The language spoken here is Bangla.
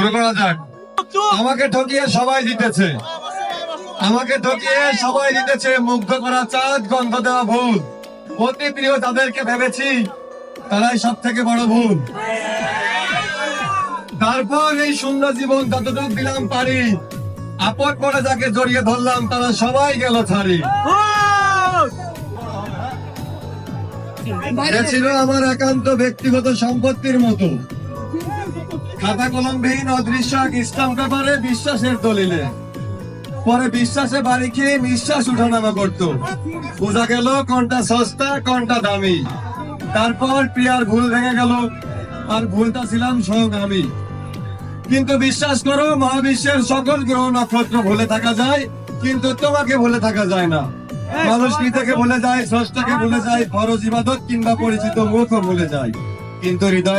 শুরু করা যাক। আমাকে ঠকিয়ে সবাই জিতেছে, আমাকে ঠকিয়ে সবাই জিতেছে। মুগ্ধ করা চাঁদ, গন্ধ দেওয়া ভুল, অতি প্রিয় তাদেরকে ভেবেছি, তারাই সব থেকে বড় ভুল। তারপর এই শূন্য জীবন যতটুকু দিলাম পারি, আপদ করে যাকে জড়িয়ে ধরলাম তারা সবাই গেল ছাড়ি। এ ছিল আমার একান্ত ব্যক্তিগত সম্পত্তির মতো, খাতা কলমবিহীন অদৃশ্য এক স্ট্যাম্প পেপারে বিশ্বাসের দলিলে। পরে বিশ্বাসে বাড়ি খেয়ে নিঃশ্বাস উঠানামা করতো, বোঝা গেল কোনটা সস্তা কোনটা দামি। তারপর প্রিয়ার ভুল ভেঙে গেল, আর ভুলটা ছিলাম স্বয়ং আমি। কিন্তু বিশ্বাস করো, মহাবিশ্বের সকল গ্রহ নক্ষত্র ভুলে থাকা যায়, কিন্তু তোমাকে ভুলে থাকা যায় না। মানুষ নিজেকে ভুলে যায়, স্রষ্টাকে ভুলে যায়, ফরজ ইবাদত কিংবা পরিচিত মুখও ভুলে যায়, কিন্তু হৃদয়